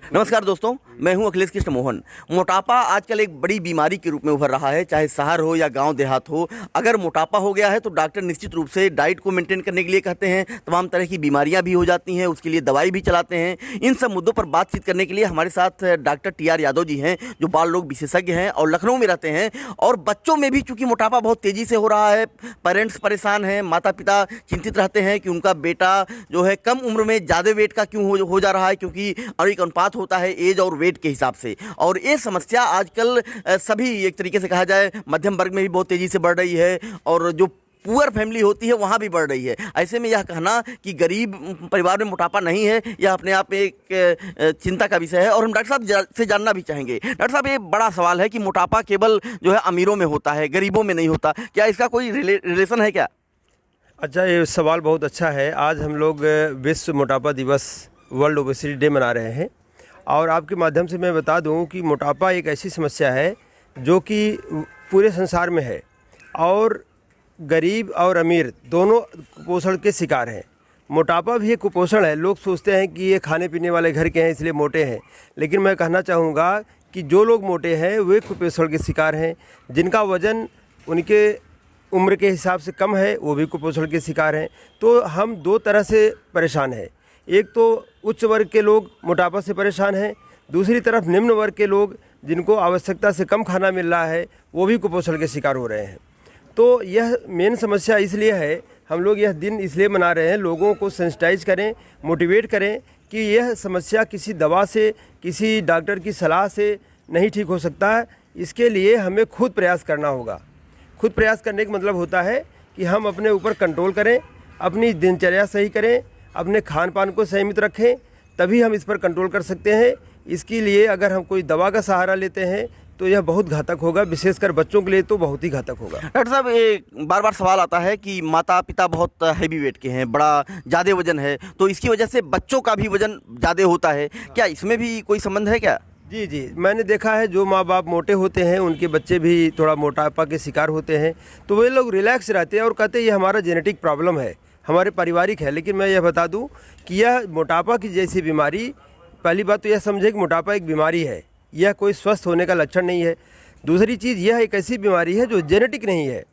नमस्कार दोस्तों, मैं हूं अखिलेश कृष्ण मोहन। मोटापा आजकल एक बड़ी बीमारी के रूप में उभर रहा है, चाहे शहर हो या गांव देहात हो। अगर मोटापा हो गया है तो डॉक्टर निश्चित रूप से डाइट को मेंटेन करने के लिए कहते हैं। तमाम तरह की बीमारियां भी हो जाती हैं, उसके लिए दवाई भी चलाते हैं। इन सब मुद्दों पर बातचीत करने के लिए हमारे साथ डॉक्टर TR यादव जी हैं, जो बाल रोग विशेषज्ञ हैं और लखनऊ में रहते हैं। और बच्चों में भी चूंकि मोटापा बहुत तेजी से हो रहा है, पेरेंट्स परेशान हैं, माता पिता चिंतित रहते हैं कि उनका बेटा जो है कम उम्र में ज़्यादा वेट का क्यों हो जा रहा है, क्योंकि एक अनुपात होता है एज और वेट के हिसाब से। और ये समस्या आजकल सभी एक तरीके से कहा जाए मध्यम वर्ग में भी बहुत तेजी से बढ़ रही है, और जो पुअर फैमिली होती है वहाँ भी बढ़ रही है। ऐसे में यह कहना कि गरीब परिवार में मोटापा नहीं है, यह अपने आप में एक चिंता का विषय है। और हम डॉक्टर साहब से जानना भी चाहेंगे। डॉक्टर साहब, ये बड़ा सवाल है कि मोटापा केवल जो है अमीरों में होता है, गरीबों में नहीं होता। क्या इसका कोई रिलेशन है क्या? अच्छा, ये सवाल बहुत अच्छा है। आज हम लोग विश्व मोटापा दिवस, वर्ल्ड ओबेसिटी डे मना रहे हैं। और आपके माध्यम से मैं बता दूं कि मोटापा एक ऐसी समस्या है जो कि पूरे संसार में है, और गरीब और अमीर दोनों कुपोषण के शिकार हैं। मोटापा भी एक कुपोषण है। लोग सोचते हैं कि ये खाने पीने वाले घर के हैं इसलिए मोटे हैं, लेकिन मैं कहना चाहूँगा कि जो लोग मोटे हैं वे कुपोषण के शिकार हैं। जिनका वज़न उनके उम्र के हिसाब से कम है वो भी कुपोषण के शिकार हैं। तो हम दो तरह से परेशान हैं। एक तो उच्च वर्ग के लोग मोटापा से परेशान हैं, दूसरी तरफ निम्न वर्ग के लोग जिनको आवश्यकता से कम खाना मिल रहा है वो भी कुपोषण के शिकार हो रहे हैं। तो यह मेन समस्या इसलिए है, हम लोग यह दिन इसलिए मना रहे हैं, लोगों को सेंसिटाइज करें, मोटिवेट करें कि यह समस्या किसी दवा से, किसी डॉक्टर की सलाह से नहीं ठीक हो सकता है। इसके लिए हमें खुद प्रयास करना होगा। खुद प्रयास करने का मतलब होता है कि हम अपने ऊपर कंट्रोल करें, अपनी दिनचर्या सही करें, अपने खान पान को संयमित रखें, तभी हम इस पर कंट्रोल कर सकते हैं। इसके लिए अगर हम कोई दवा का सहारा लेते हैं तो यह बहुत घातक होगा, विशेषकर बच्चों के लिए तो बहुत ही घातक होगा। डॉक्टर साहब, एक बार बार सवाल आता है कि माता पिता बहुत हैवी वेट के हैं, बड़ा ज़्यादा वजन है, तो इसकी वजह से बच्चों का भी वजन ज़्यादा होता है। क्या इसमें भी कोई संबंध है क्या? जी, मैंने देखा है जो माँ बाप मोटे होते हैं उनके बच्चे भी थोड़ा मोटापा के शिकार होते हैं। तो वे लोग रिलैक्स रहते हैं और कहते हैं ये हमारा जेनेटिक प्रॉब्लम है, हमारे पारिवारिक है। लेकिन मैं यह बता दूं कि यह मोटापा की जैसी बीमारी, पहली बात तो यह समझे कि मोटापा एक बीमारी है, यह कोई स्वस्थ होने का लक्षण नहीं है। दूसरी चीज़, यह एक ऐसी बीमारी है जो जेनेटिक नहीं है,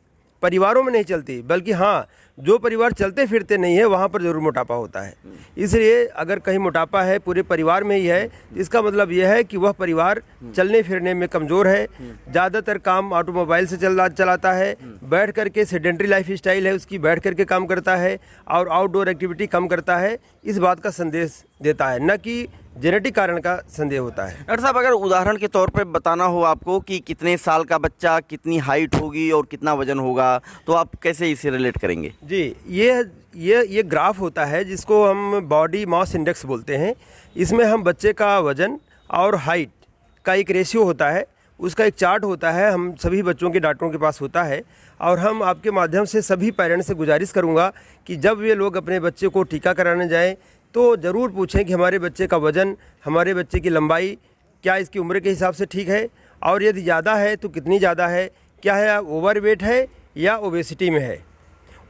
परिवारों में नहीं चलती, बल्कि हाँ, जो परिवार चलते फिरते नहीं है वहाँ पर ज़रूर मोटापा होता है। इसलिए अगर कहीं मोटापा है पूरे परिवार में ही है, इसका मतलब यह है कि वह परिवार चलने फिरने में कमज़ोर है, ज़्यादातर काम ऑटोमोबाइल से चलाता है, बैठ करके सेडेंट्री लाइफ स्टाइल है उसकी, बैठ करके काम करता है और आउटडोर एक्टिविटी कम करता है। इस बात का संदेश देता है, न कि जेनेटिक कारण का संदेह होता है। डॉक्टर साहब, अगर उदाहरण के तौर पे बताना हो आपको कि कितने साल का बच्चा कितनी हाइट होगी और कितना वजन होगा, तो आप कैसे इसे रिलेट करेंगे? जी, ये ग्राफ होता है जिसको हम बॉडी मास इंडेक्स बोलते हैं। इसमें हम बच्चे का वजन और हाइट का एक रेशियो होता है, उसका एक चार्ट होता है, हम सभी बच्चों के डॉक्टरों के पास होता है। और हम आपके माध्यम से सभी पेरेंट्स से गुजारिश करूंगा कि जब ये लोग अपने बच्चे को टीका कराने जाएं तो ज़रूर पूछें कि हमारे बच्चे का वज़न, हमारे बच्चे की लंबाई क्या इसकी उम्र के हिसाब से ठीक है, और यदि ज़्यादा है तो कितनी ज़्यादा है, क्या है ओवरवेट है या ओबेसिटी में है।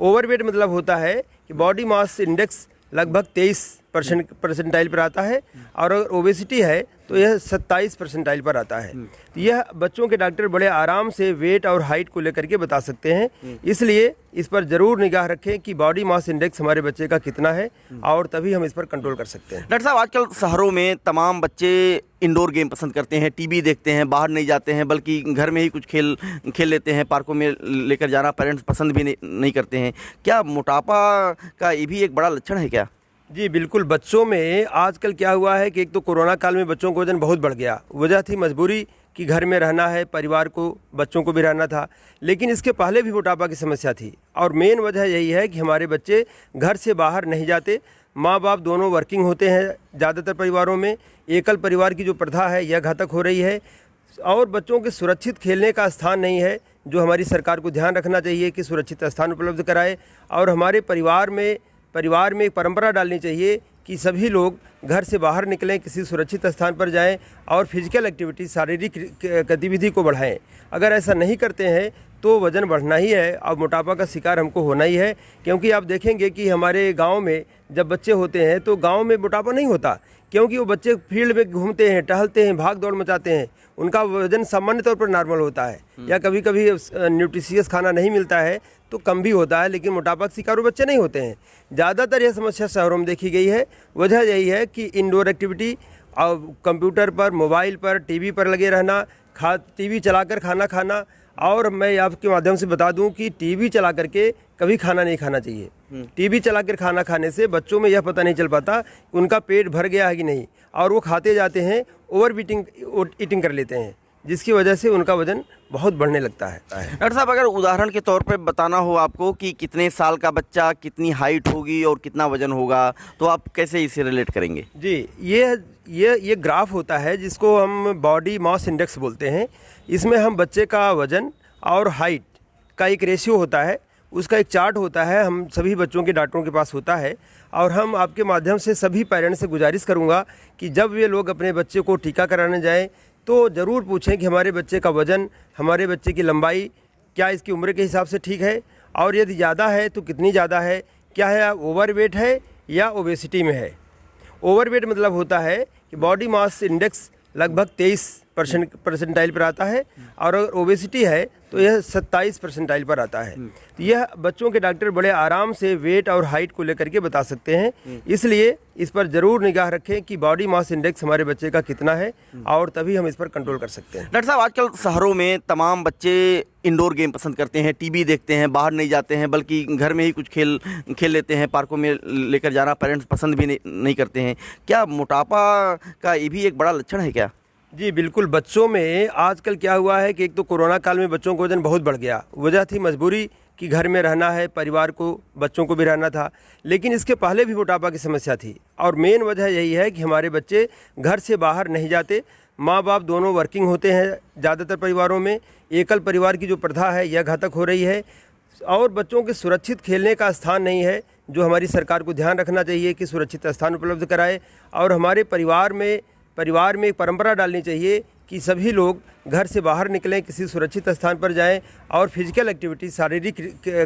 ओवरवेट मतलब होता है कि बॉडी मास इंडेक्स लगभग 23 परसेंटाइल पर आता है, और अगर ओबेसिटी है तो यह 27 परसेंटाइल पर आता है। तो यह बच्चों के डॉक्टर बड़े आराम से वेट और हाइट को लेकर के बता सकते हैं। इसलिए इस पर ज़रूर निगाह रखें कि बॉडी मास इंडेक्स हमारे बच्चे का कितना है, और तभी हम इस पर कंट्रोल कर सकते हैं। डॉक्टर साहब, आजकल शहरों में तमाम बच्चे इंडोर गेम पसंद करते हैं, टीवी देखते हैं, बाहर नहीं जाते हैं, बल्कि घर में ही कुछ खेल लेते हैं। पार्कों में लेकर जाना पेरेंट्स पसंद भी नहीं करते हैं। क्या मोटापा का ये भी एक बड़ा लक्षण है क्या? जी बिल्कुल। बच्चों में आजकल क्या हुआ है कि एक तो कोरोना काल में बच्चों का वजन बहुत बढ़ गया, वजह थी मजबूरी कि घर में रहना है, परिवार को, बच्चों को भी रहना था। लेकिन इसके पहले भी मोटापा की समस्या थी, और मेन वजह यही है कि हमारे बच्चे घर से बाहर नहीं जाते। माँ बाप दोनों वर्किंग होते हैं ज़्यादातर परिवारों में। एकल परिवार की जो प्रथा है यह घातक हो रही है, और बच्चों के सुरक्षित खेलने का स्थान नहीं है, जो हमारी सरकार को ध्यान रखना चाहिए कि सुरक्षित स्थान उपलब्ध कराए। और हमारे परिवार में एक परंपरा डालनी चाहिए कि सभी लोग घर से बाहर निकलें, किसी सुरक्षित स्थान पर जाएं और फिजिकल एक्टिविटी, शारीरिक गतिविधि को बढ़ाएं। अगर ऐसा नहीं करते हैं तो वज़न बढ़ना ही है और मोटापा का शिकार हमको होना ही है। क्योंकि आप देखेंगे कि हमारे गांव में जब बच्चे होते हैं तो गांव में मोटापा नहीं होता, क्योंकि वो बच्चे फील्ड में घूमते हैं, टहलते हैं, भाग दौड़ मचाते हैं, उनका वजन सामान्य तौर पर नॉर्मल होता है, या कभी कभी न्यूट्रिशियस खाना नहीं मिलता है तो कम भी होता है, लेकिन मोटापा के शिकार वो बच्चे नहीं होते हैं। ज़्यादातर यह समस्या शहरों में देखी गई है। वजह यही है कि इंडोर एक्टिविटी और कंप्यूटर पर, मोबाइल पर, टीवी पर लगे रहना, टीवी चलाकर खाना खाना। और मैं आपके माध्यम से बता दूं कि टीवी चला करके कभी खाना नहीं खाना चाहिए। टीवी चलाकर खाना खाने से बच्चों में यह पता नहीं चल पाता कि उनका पेट भर गया है कि नहीं, और वो खाते जाते हैं, ओवर ईटिंग कर लेते हैं, जिसकी वजह से उनका वजन बहुत बढ़ने लगता है। डॉक्टर साहब, अगर उदाहरण के तौर पे बताना हो आपको कि कितने साल का बच्चा कितनी हाइट होगी और कितना वजन होगा, तो आप कैसे इसे रिलेट करेंगे? जी, ये ग्राफ होता है जिसको हम बॉडी मास इंडेक्स बोलते हैं। इसमें हम बच्चे का वजन और हाइट का एक रेशियो होता है, उसका एक चार्ट होता है, हम सभी बच्चों के डॉक्टरों के पास होता है। और हम आपके माध्यम से सभी पेरेंट्स से गुजारिश करूंगा कि जब ये लोग अपने बच्चे को टीका कराने जाएं तो ज़रूर पूछें कि हमारे बच्चे का वज़न, हमारे बच्चे की लंबाई क्या इसकी उम्र के हिसाब से ठीक है, और यदि ज़्यादा है तो कितनी ज़्यादा है, क्या है ओवरवेट है या ओबेसिटी में है। ओवरवेट मतलब होता है कि बॉडी मास इंडेक्स लगभग 23 परसेंटाइल पर आता है, और अगर ओबेसिटी है तो यह 27 परसेंटाइल पर आता है। तो यह बच्चों के डॉक्टर बड़े आराम से वेट और हाइट को लेकर के बता सकते हैं। इसलिए इस पर ज़रूर निगाह रखें कि बॉडी मास इंडेक्स हमारे बच्चे का कितना है, और तभी हम इस पर कंट्रोल कर सकते हैं। डॉक्टर साहब, आजकल शहरों में तमाम बच्चे इंडोर गेम पसंद करते हैं, टीवी देखते हैं, बाहर नहीं जाते हैं, बल्कि घर में ही कुछ खेल लेते हैं। पार्कों में लेकर जाना पेरेंट्स पसंद भी नहीं करते हैं। क्या मोटापा का ये भी एक बड़ा लक्षण है क्या? जी बिल्कुल, बच्चों में आजकल क्या हुआ है कि एक तो कोरोना काल में बच्चों का वजन बहुत बढ़ गया। वजह थी मजबूरी कि घर में रहना है, परिवार को, बच्चों को भी रहना था, लेकिन इसके पहले भी मोटापा की समस्या थी। और मेन वजह यही है कि हमारे बच्चे घर से बाहर नहीं जाते, माँ बाप दोनों वर्किंग होते हैं। ज़्यादातर परिवारों में एकल परिवार की जो प्रथा है यह घातक हो रही है, और बच्चों के सुरक्षित खेलने का स्थान नहीं है, जो हमारी सरकार को ध्यान रखना चाहिए कि सुरक्षित स्थान उपलब्ध कराए। और हमारे परिवार में एक परंपरा डालनी चाहिए कि सभी लोग घर से बाहर निकलें, किसी सुरक्षित स्थान पर जाएं और फिजिकल एक्टिविटी, शारीरिक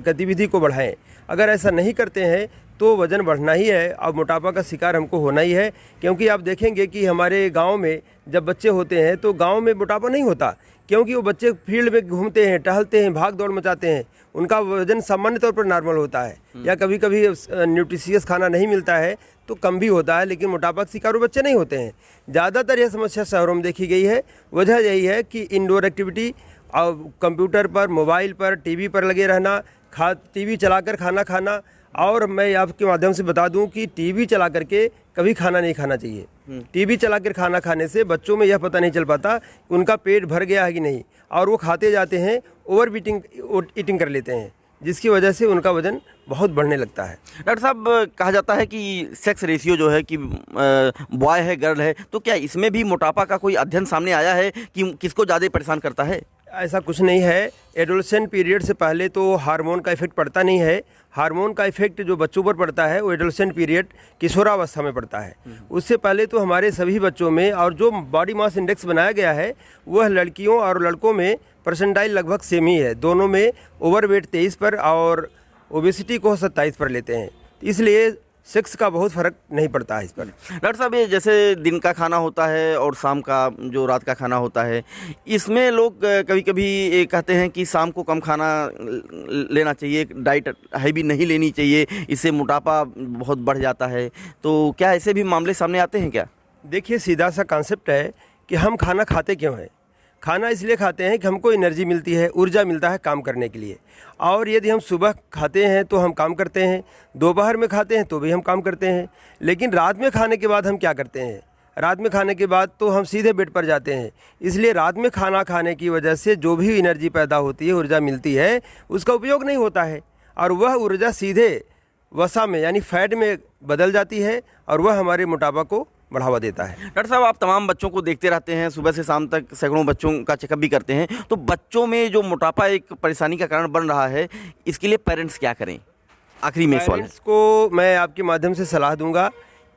गतिविधि को बढ़ाएं। अगर ऐसा नहीं करते हैं तो वज़न बढ़ना ही है और मोटापा का शिकार हमको होना ही है। क्योंकि आप देखेंगे कि हमारे गांव में जब बच्चे होते हैं तो गांव में मोटापा नहीं होता, क्योंकि वो बच्चे फील्ड में घूमते हैं, टहलते हैं, भाग दौड़ मचाते हैं, उनका वजन सामान्य तौर पर नॉर्मल होता है, या कभी कभी न्यूट्रिशियस खाना नहीं मिलता है तो कम भी होता है, लेकिन मोटापा के शिकार वो बच्चे नहीं होते हैं। ज़्यादातर यह समस्या शहरों में देखी गई है। वजह यही है कि इंडोर एक्टिविटी और कंप्यूटर पर, मोबाइल पर, टीवी पर लगे रहना, टीवी चलाकर खाना खाना। और मैं आपके माध्यम से बता दूं कि टीवी चला करके कभी खाना नहीं खाना चाहिए। टीवी चलाकर खाना खाने से बच्चों में यह पता नहीं चल पाता कि उनका पेट भर गया है कि नहीं, और वो खाते जाते हैं, ओवर ईटिंग कर लेते हैं, जिसकी वजह से उनका वजन बहुत बढ़ने लगता है। डॉक्टर साहब, कहा जाता है कि सेक्स रेशियो जो है कि बॉय है गर्ल है, तो क्या इसमें भी मोटापा का कोई अध्ययन सामने आया है कि किसको ज़्यादा परेशान करता है? ऐसा कुछ नहीं है। एडोलेसेंट पीरियड से पहले तो हार्मोन का इफेक्ट पड़ता नहीं है। हार्मोन का इफेक्ट जो बच्चों पर पड़ता है वो एडोलेसेंट पीरियड, किशोरावस्था में पड़ता है। उससे पहले तो हमारे सभी बच्चों में, और जो बॉडी मास इंडेक्स बनाया गया है वह लड़कियों और लड़कों में परसेंटाइल लगभग सेम ही है। दोनों में ओवरवेट 23 पर और ओबेसिटी को 27 पर लेते हैं, इसलिए सेक्स का बहुत फर्क नहीं पड़ता है इस पर। डॉक्टर साहब, ये जैसे दिन का खाना होता है और शाम का जो रात का खाना होता है, इसमें लोग कभी कभी कहते हैं कि शाम को कम खाना लेना चाहिए, डाइट हैवी नहीं लेनी चाहिए, इससे मोटापा बहुत बढ़ जाता है। तो क्या ऐसे भी मामले सामने आते हैं क्या? देखिए, सीधा सा कॉन्सेप्ट है कि हम खाना खाते क्यों हैं। खाना इसलिए खाते हैं कि हमको एनर्जी मिलती है, ऊर्जा मिलता है काम करने के लिए। और यदि हम सुबह खाते हैं तो हम काम करते हैं, दोपहर में खाते हैं तो भी हम काम करते हैं, लेकिन रात में खाने के बाद हम क्या करते हैं? रात में खाने के बाद तो हम सीधे बेड पर जाते हैं। इसलिए रात में खाना खाने की वजह से जो भी एनर्जी पैदा होती है, ऊर्जा मिलती है, उसका उपयोग नहीं होता है, और वह ऊर्जा सीधे वसा में यानी फैट में बदल जाती है, और वह हमारे मोटापा को बढ़ावा देता है। डॉक्टर साहब, आप तमाम बच्चों को देखते रहते हैं, सुबह से शाम तक सैकड़ों बच्चों का चेकअप भी करते हैं, तो बच्चों में जो मोटापा एक परेशानी का कारण बन रहा है, इसके लिए पेरेंट्स क्या करें? आखिरी में सवाल पेरेंट्स को मैं आपके माध्यम से सलाह दूंगा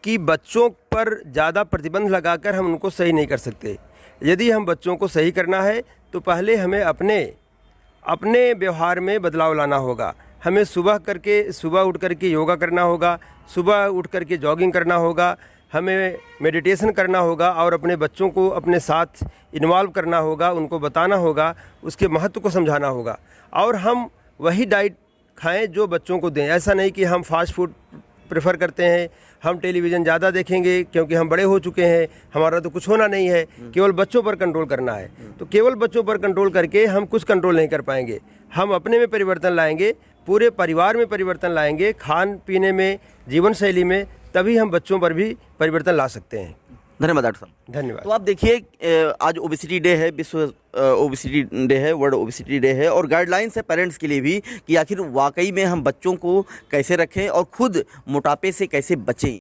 कि बच्चों पर ज़्यादा प्रतिबंध लगाकर हम उनको सही नहीं कर सकते। यदि हम बच्चों को सही करना है तो पहले हमें अपने व्यवहार में बदलाव लाना होगा। हमें सुबह उठ करके योगा करना होगा, सुबह उठ करके जॉगिंग करना होगा, हमें मेडिटेशन करना होगा और अपने बच्चों को अपने साथ इन्वॉल्व करना होगा, उनको बताना होगा, उसके महत्व को समझाना होगा और हम वही डाइट खाएं जो बच्चों को दें। ऐसा नहीं कि हम फास्ट फूड प्रेफर करते हैं, हम टेलीविज़न ज़्यादा देखेंगे क्योंकि हम बड़े हो चुके हैं, हमारा तो कुछ होना नहीं है, केवल बच्चों पर कंट्रोल करना है। तो केवल बच्चों पर कंट्रोल करके हम कुछ कंट्रोल नहीं कर पाएंगे। हम अपने में परिवर्तन लाएंगे, पूरे परिवार में परिवर्तन लाएंगे, खान पीने में, जीवन शैली में, तभी हम बच्चों पर भी परिवर्तन ला सकते हैं। धन्यवाद डॉक्टर साहब। धन्यवाद। तो आप देखिए आज ओबेसिटी डे है, विश्व ओबेसिटी डे है, वर्ल्ड ओबेसिटी डे है और गाइडलाइंस है पेरेंट्स के लिए भी कि आखिर वाकई में हम बच्चों को कैसे रखें और खुद मोटापे से कैसे बचें।